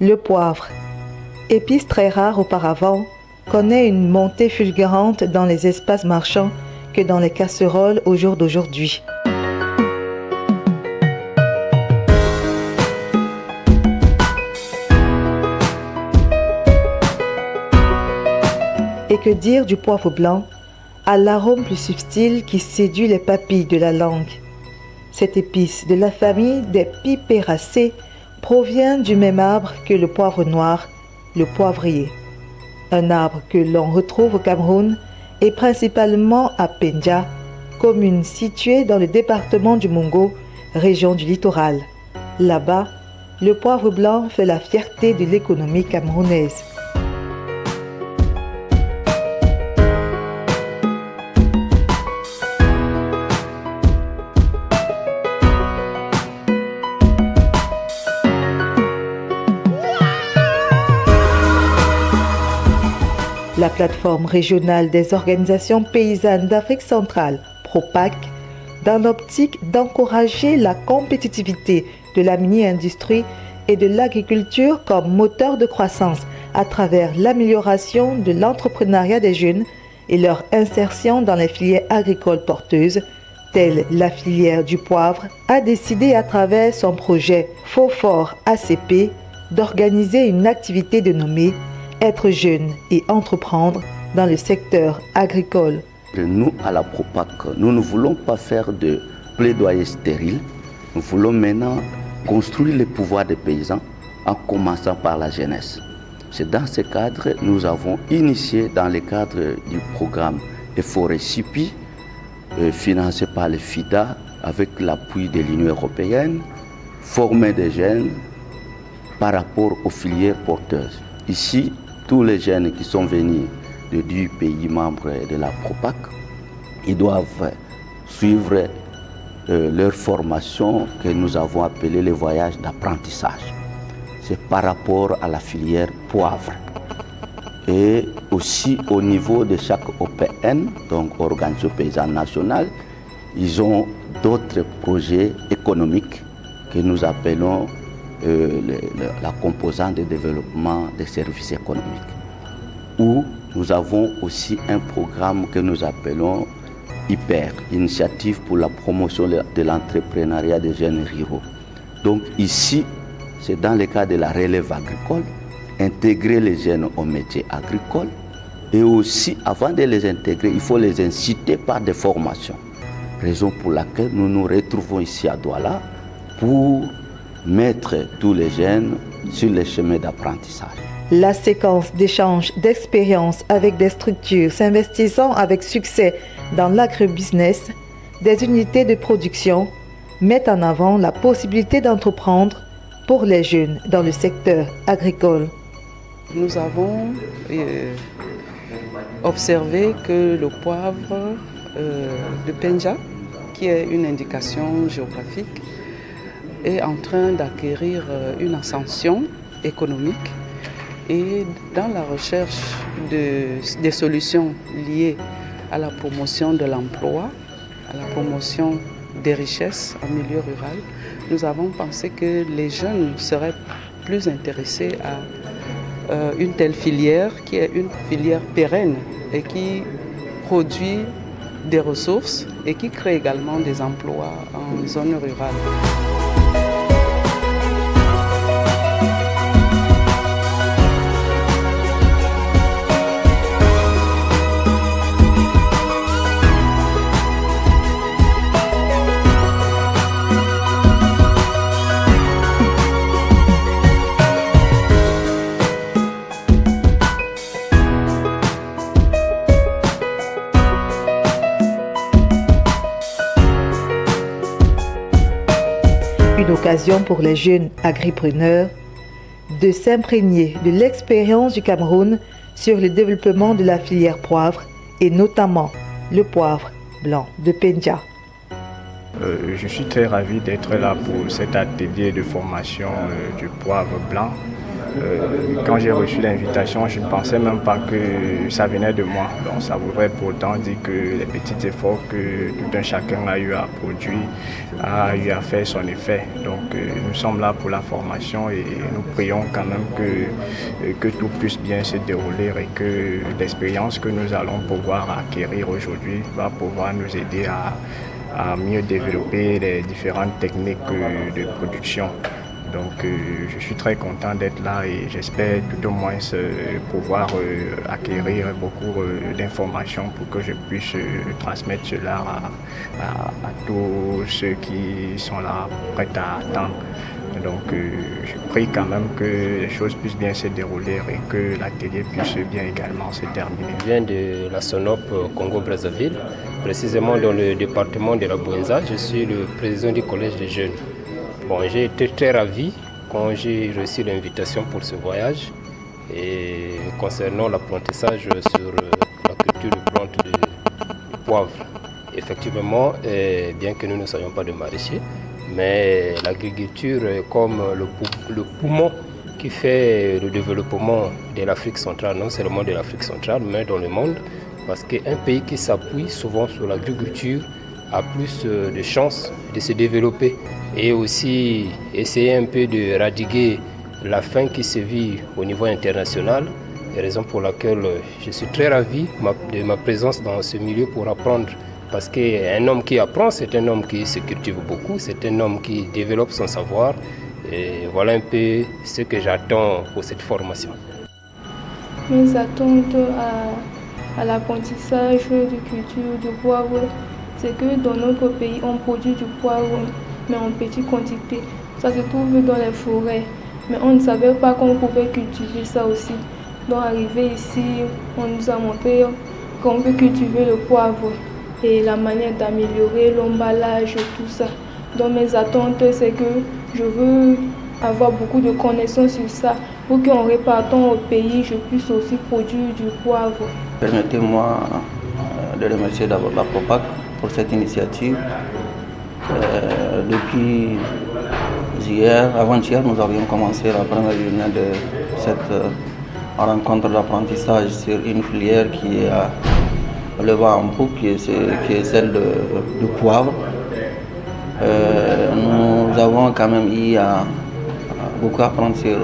Le poivre, épice très rare auparavant, connaît une montée fulgurante dans les espaces marchands que dans les casseroles au jour d'aujourd'hui. Et que dire du poivre blanc, à l'arôme plus subtil qui séduit les papilles de la langue. Cette épice de la famille des Pipéracées provient du même arbre que le poivre noir, le poivrier. Un arbre que l'on retrouve au Cameroun et principalement à Penja, commune située dans le département du Mungo, région du littoral. Là-bas, le poivre blanc fait la fierté de l'économie camerounaise. La plateforme régionale des organisations paysannes d'Afrique centrale, PROPAC, dans l'optique d'encourager la compétitivité de la mini-industrie et de l'agriculture comme moteur de croissance à travers l'amélioration de l'entrepreneuriat des jeunes et leur insertion dans les filières agricoles porteuses, telle la filière du poivre, a décidé à travers son projet Faux-Fort ACP d'organiser une activité dénommée Être jeune et entreprendre dans le secteur agricole. Nous, à la PROPAC, nous ne voulons pas faire de plaidoyer stérile. Nous voulons maintenant construire le pouvoir des paysans en commençant par la jeunesse. C'est dans ce cadre que nous avons initié, dans le cadre du programme EFORECIPI, financé par le FIDA avec l'appui de l'Union européenne, former des jeunes par rapport aux filières porteuses. Ici, tous les jeunes qui sont venus de 10 pays membres de la PROPAC, ils doivent suivre leur formation que nous avons appelée le voyage d'apprentissage. C'est par rapport à la filière poivre. Et aussi au niveau de chaque OPN, donc Organisation Paysanne Nationale, ils ont d'autres projets économiques que nous appelons la composante de développement des services économiques, où nous avons aussi un programme que nous appelons IPER, Initiative pour la promotion de l'entrepreneuriat des jeunes ruraux. Donc ici, c'est dans le cadre de la relève agricole, intégrer les jeunes au métier agricole, et aussi, avant de les intégrer, il faut les inciter par des formations. Raison pour laquelle nous nous retrouvons ici à Douala pour mettre tous les jeunes sur les chemins d'apprentissage. La séquence d'échange d'expériences avec des structures s'investissant avec succès dans l'agrobusiness, des unités de production, met en avant la possibilité d'entreprendre pour les jeunes dans le secteur agricole. Nous avons observé que le poivre de Penja, qui est une indication géographique, est en train d'acquérir une ascension économique, et dans la recherche des solutions liées à la promotion de l'emploi, à la promotion des richesses en milieu rural, nous avons pensé que les jeunes seraient plus intéressés à une telle filière qui est une filière pérenne et qui produit des ressources et qui crée également des emplois en zone rurale. Une occasion pour les jeunes agripreneurs de s'imprégner de l'expérience du Cameroun sur le développement de la filière poivre et notamment le poivre blanc de Penja. Je suis très ravi d'être là pour cet atelier de formation du poivre blanc Quand j'ai reçu l'invitation, je ne pensais même pas que ça venait de moi. Donc ça voudrait pourtant dire que les petits efforts que tout un chacun a eu à produire, a eu à faire son effet. Donc nous sommes là pour la formation et nous prions quand même que tout puisse bien se dérouler et que l'expérience que nous allons pouvoir acquérir aujourd'hui va pouvoir nous aider à mieux développer les différentes techniques de production. Donc je suis très content d'être là et j'espère tout au moins pouvoir acquérir beaucoup d'informations pour que je puisse transmettre cela à tous ceux qui sont là prêts à attendre. Donc je prie quand même que les choses puissent bien se dérouler et que l'atelier puisse bien également se terminer. Je viens de la SONOP Congo-Brazzaville, précisément dans le département de la Bouenza. Je suis le président du collège des jeunes. Bon, j'ai été très ravi quand j'ai reçu l'invitation pour ce voyage et concernant l'apprentissage sur la culture de plante du poivre. Effectivement, bien que nous ne soyons pas de maraîchers, mais l'agriculture est comme le poumon qui fait le développement de l'Afrique centrale, non seulement de l'Afrique centrale, mais dans le monde, parce qu'un pays qui s'appuie souvent sur l'agriculture a plus de chances de se développer et aussi essayer un peu de radiguer la faim qui se vit au niveau international. Raison pour laquelle je suis très ravi de ma présence dans ce milieu pour apprendre. Parce qu'un homme qui apprend, c'est un homme qui se cultive beaucoup, c'est un homme qui développe son savoir. Et voilà un peu ce que j'attends pour cette formation. Mes attentes à l'apprentissage de culture du poivre, c'est que dans notre pays, on produit du poivre, mais en petite quantité. Ça se trouve dans les forêts, mais on ne savait pas qu'on pouvait cultiver ça aussi. Donc arrivé ici, on nous a montré qu'on peut cultiver le poivre et la manière d'améliorer l'emballage et tout ça. Donc mes attentes, c'est que je veux avoir beaucoup de connaissances sur ça pour qu'en repartant au pays, je puisse aussi produire du poivre. Permettez-moi de remercier d'abord la PROPAC pour cette initiative. Depuis hier, avant-hier, nous avions commencé la première journée de cette rencontre d'apprentissage sur une filière qui est le vent en poupe, qui est celle du poivre. Nous avons quand même eu à beaucoup apprendre sur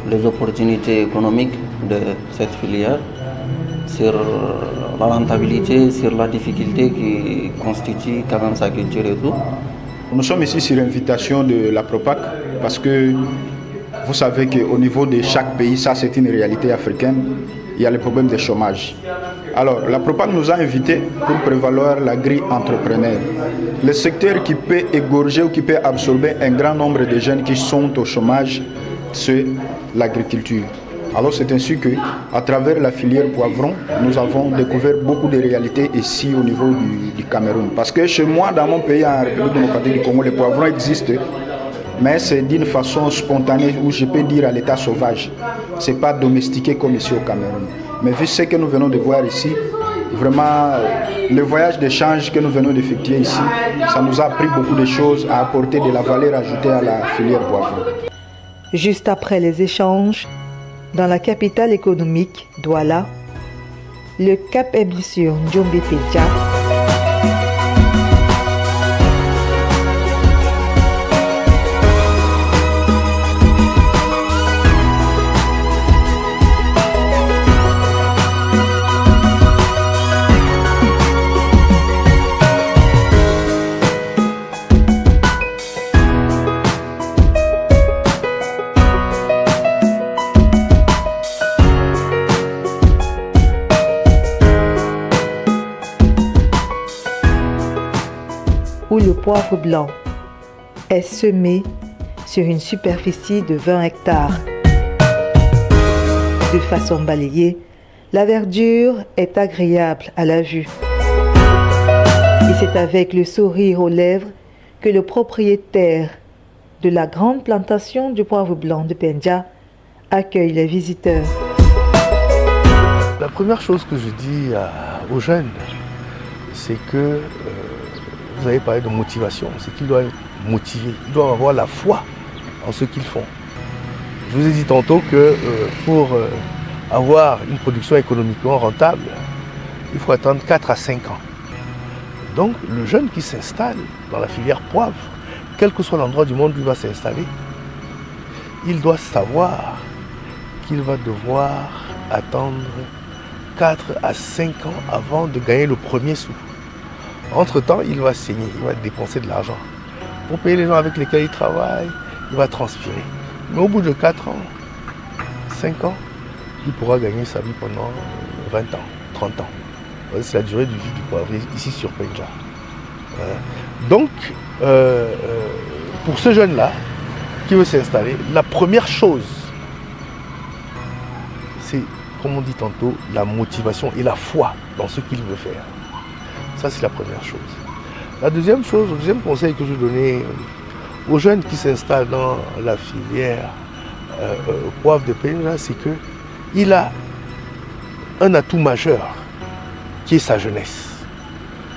les opportunités économiques de cette filière, sur la rentabilité, sur la difficulté qui constitue quand même sa culture et tout. Nous sommes ici sur invitation de la PROPAC parce que vous savez qu'au niveau de chaque pays, ça c'est une réalité africaine, il y a le problème du chômage. Alors la PROPAC nous a invités pour prévaloir la grille entrepreneur. Le secteur qui peut égorger ou qui peut absorber un grand nombre de jeunes qui sont au chômage, c'est l'agriculture. Alors c'est ainsi qu'à travers la filière poivron, nous avons découvert beaucoup de réalités ici au niveau du Cameroun. Parce que chez moi, dans mon pays, en République démocratique du Congo, les poivrons existent, mais c'est d'une façon spontanée, où je peux dire à l'état sauvage. Ce n'est pas domestiqué comme ici au Cameroun. Mais vu ce que nous venons de voir ici, vraiment, le voyage d'échange que nous venons d'effectuer ici, ça nous a appris beaucoup de choses, à apporter de la valeur ajoutée à la filière poivron. Juste après les échanges, dans la capitale économique, Douala, le cap est mis sur Ndjombe-Pédia. Où le poivre blanc est semé sur une superficie de 20 hectares. De façon balayée, la verdure est agréable à la vue. Et c'est avec le sourire aux lèvres que le propriétaire de la grande plantation du poivre blanc de Pédia accueille les visiteurs. La première chose que je dis aux jeunes, c'est que vous avez parlé de motivation, c'est qu'ils doivent être motivés, ils doivent avoir la foi en ce qu'ils font. Je vous ai dit tantôt que pour avoir une production économiquement rentable, il faut attendre 4 à 5 ans. Donc le jeune qui s'installe dans la filière poivre, quel que soit l'endroit du monde où il va s'installer, il doit savoir qu'il va devoir attendre 4 à 5 ans avant de gagner le premier sou. Entre-temps, il va saigner, il va dépenser de l'argent. Pour payer les gens avec lesquels il travaille, il va transpirer. Mais au bout de 4 ans, 5 ans, il pourra gagner sa vie pendant 20 ans, 30 ans. C'est la durée de vie du poivrier ici sur Penja. Donc, pour ce jeune-là qui veut s'installer, la première chose, c'est, comme on dit tantôt, la motivation et la foi dans ce qu'il veut faire. Ça, c'est la première chose. La deuxième chose, le deuxième conseil que je donnais aux jeunes qui s'installent dans la filière poivre de Penja, c'est qu'il a un atout majeur qui est sa jeunesse,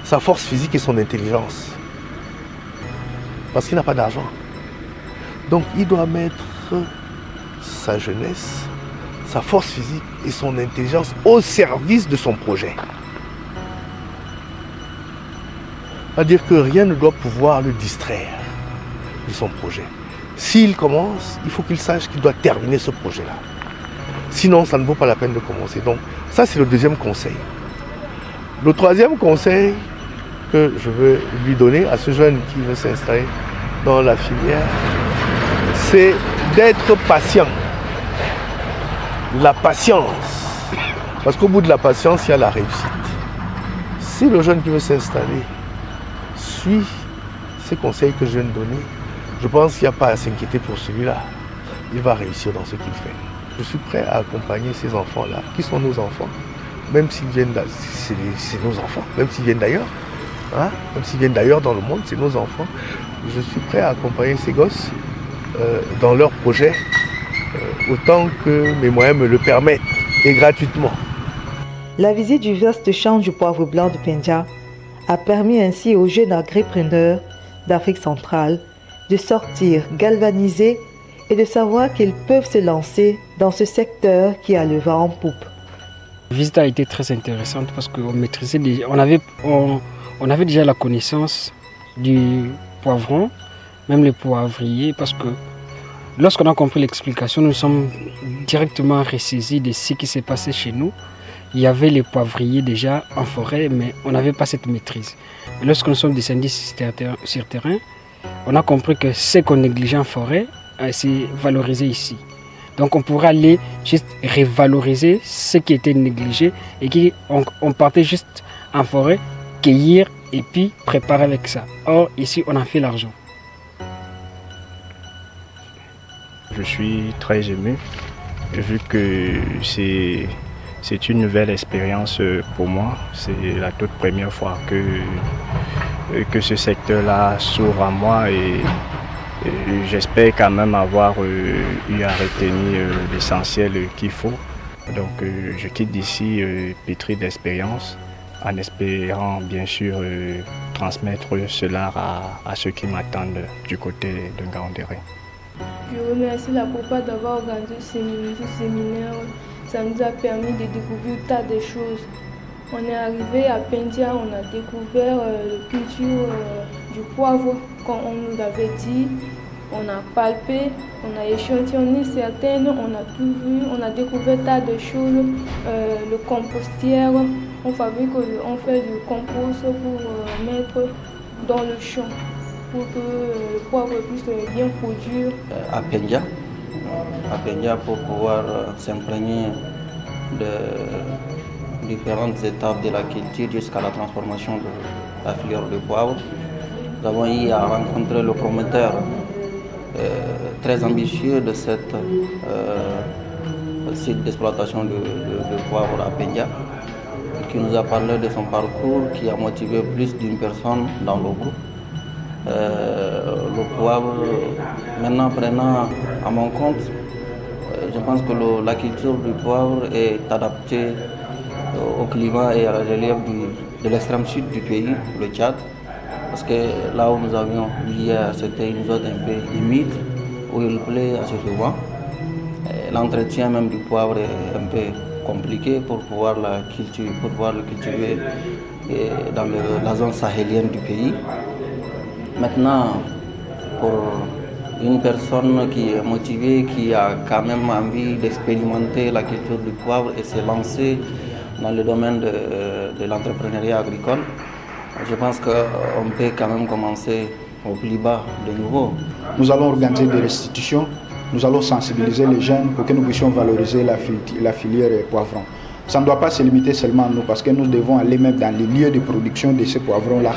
sa force physique et son intelligence. Parce qu'il n'a pas d'argent. Donc il doit mettre sa jeunesse, sa force physique et son intelligence au service de son projet. C'est-à-dire que rien ne doit pouvoir le distraire de son projet. S'il commence, il faut qu'il sache qu'il doit terminer ce projet-là. Sinon, ça ne vaut pas la peine de commencer. Donc ça, c'est le deuxième conseil. Le troisième conseil que je veux lui donner à ce jeune qui veut s'installer dans la filière, c'est d'être patient. La patience. Parce qu'au bout de la patience, il y a la réussite. Si le jeune qui veut s'installer suit ces conseils que je viens de donner, je pense qu'il n'y a pas à s'inquiéter pour celui-là. Il va réussir dans ce qu'il fait. Je suis prêt à accompagner ces enfants-là, qui sont nos enfants. Même s'ils viennent, c'est nos enfants, même s'ils viennent d'ailleurs, hein, même s'ils viennent d'ailleurs dans le monde, c'est nos enfants. Je suis prêt à accompagner ces gosses dans leurs projets autant que mes moyens me le permettent et gratuitement. La visite du vaste champ du poivre blanc de Penja a permis ainsi aux jeunes agripreneurs d'Afrique centrale de sortir galvanisés et de savoir qu'ils peuvent se lancer dans ce secteur qui a le vent en poupe. La visite a été très intéressante parce qu'on maîtrisait déjà, on avait déjà la connaissance du poivron, même les poivriers, parce que lorsqu'on a compris l'explication, nous sommes directement ressaisis de ce qui s'est passé chez nous. Il y avait les poivriers déjà en forêt, mais on n'avait pas cette maîtrise. Et lorsque nous sommes descendus sur terrain, on a compris que ce qu'on négligeait en forêt, c'est valorisé ici. Donc on pourrait aller juste revaloriser ce qui était négligé et on partait juste en forêt, cueillir et puis préparer avec ça. Or ici on a fait l'argent. Je suis très ému vu que c'est une nouvelle expérience pour moi. C'est la toute première fois que ce secteur-là s'ouvre à moi et j'espère quand même avoir eu à retenir l'essentiel qu'il faut. Donc je quitte d'ici pétri d'expérience en espérant bien sûr transmettre cela à ceux qui m'attendent du côté de Ngaoundéré. Je remercie la POPA d'avoir organisé ce séminaire. Ça nous a permis de découvrir tas de choses. On est arrivé à Penja, on a découvert la culture du poivre, comme on nous l'avait dit. On a palpé, on a échantillonné certaines, on a tout vu, on a découvert tas de choses. Le compostière, on fait du compost pour mettre dans le champ pour que le poivre puisse bien produire. À Penja pour pouvoir s'imprégner de différentes étapes de la culture jusqu'à la transformation de la filière de poivre. Nous avons eu à rencontrer le promoteur très ambitieux de cette site d'exploitation de poivre à Penja, qui nous a parlé de son parcours, qui a motivé plus d'une personne dans le groupe. Le poivre, maintenant prenant à mon compte, je pense que la culture du poivre est adaptée au climat et à la relief de l'extrême sud du pays, le Tchad. Parce que là où nous avions hier, c'était une zone un peu humide, où il pleut assez souvent. l'entretien même du poivre est un peu compliqué pour pouvoir le cultiver dans la zone sahélienne du pays. Maintenant, pour une personne qui est motivée, qui a quand même envie d'expérimenter la culture du poivre et se lancer dans le domaine de l'entrepreneuriat agricole, je pense qu'on peut quand même commencer au plus bas de nouveau. Nous allons organiser des restitutions, nous allons sensibiliser les jeunes pour que nous puissions valoriser la filière poivron. Ça ne doit pas se limiter seulement à nous, parce que nous devons aller même dans les lieux de production de ces poivrons-là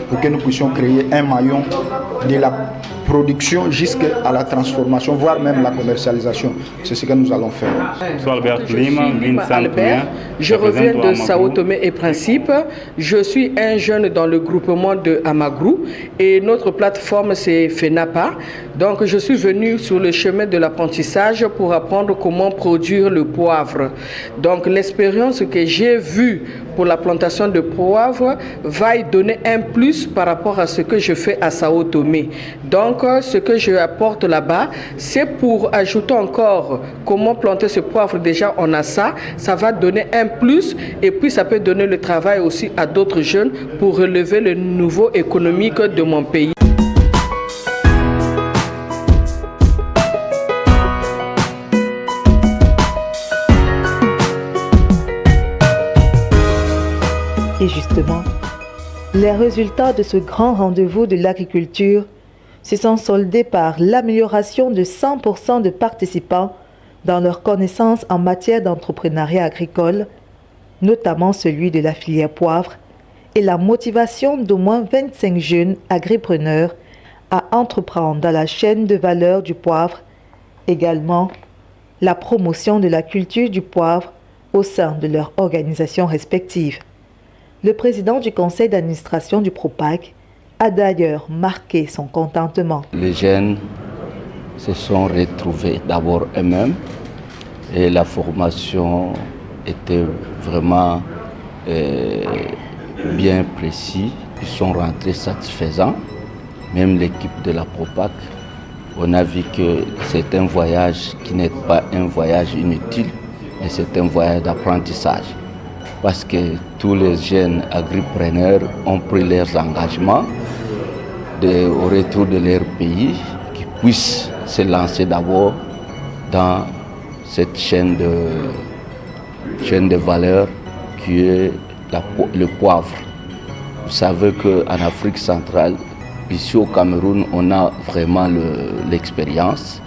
pour que nous puissions créer un maillon de la production jusqu'à la transformation, voire même la commercialisation. C'est ce que nous allons faire. Je reviens de Sao Tomé et Principe. Je suis un jeune dans le groupement de Amagrou et notre plateforme c'est FENAPA. Donc je suis venu sur le chemin de l'apprentissage pour apprendre comment produire le poivre. Donc l'expérience que j'ai vue pour la plantation de poivre va y donner un plus par rapport à ce que je fais à Sao Tomé. Donc ce que je apporte là-bas, c'est pour ajouter encore comment planter ce poivre. Déjà on a ça va donner un plus et puis ça peut donner le travail aussi à d'autres jeunes pour relever le niveau économique de mon pays. Et justement, les résultats de ce grand rendez-vous de l'agriculture se sont soldés par l'amélioration de 100% de participants dans leurs connaissances en matière d'entrepreneuriat agricole, notamment celui de la filière poivre, et la motivation d'au moins 25 jeunes agripreneurs à entreprendre dans la chaîne de valeur du poivre, également la promotion de la culture du poivre au sein de leurs organisations respectives. Le président du conseil d'administration du PROPAC a d'ailleurs marqué son contentement. Les jeunes se sont retrouvés d'abord eux-mêmes et la formation était vraiment bien précise. Ils sont rentrés satisfaisants. Même l'équipe de la PROPAC, on a vu que c'est un voyage qui n'est pas un voyage inutile, mais c'est un voyage d'apprentissage. Parce que tous les jeunes agripreneurs ont pris leurs engagements au retour de leur pays, qu'ils puissent se lancer d'abord dans cette chaîne de valeur qui est le poivre. Vous savez qu'en Afrique centrale, ici au Cameroun, on a vraiment l'expérience.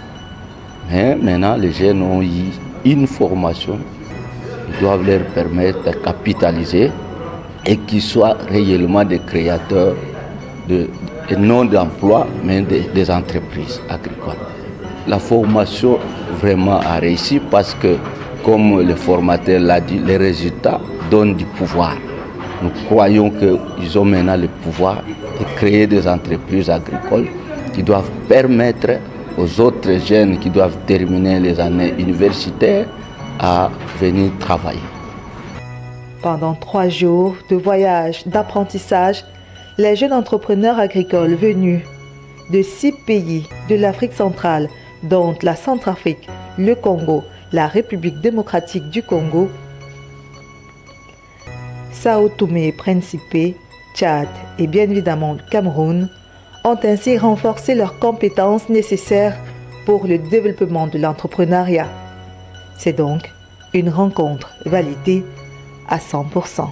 Mais maintenant, les jeunes ont eu une formation qui doit leur permettre de capitaliser et qu'ils soient réellement des créateurs non d'emplois, mais des entreprises agricoles. La formation vraiment a réussi parce que, comme le formateur l'a dit, les résultats donnent du pouvoir. Nous croyons qu'ils ont maintenant le pouvoir de créer des entreprises agricoles qui doivent permettre aux autres jeunes qui doivent terminer les années universitaires à venir travailler. Pendant 3 jours de voyage, d'apprentissage, les jeunes entrepreneurs agricoles venus de 6 pays de l'Afrique centrale, dont la Centrafrique, le Congo, la République démocratique du Congo, Sao Tomé et Principe, Tchad et bien évidemment le Cameroun, ont ainsi renforcé leurs compétences nécessaires pour le développement de l'entrepreneuriat. C'est donc une rencontre validée à 100%.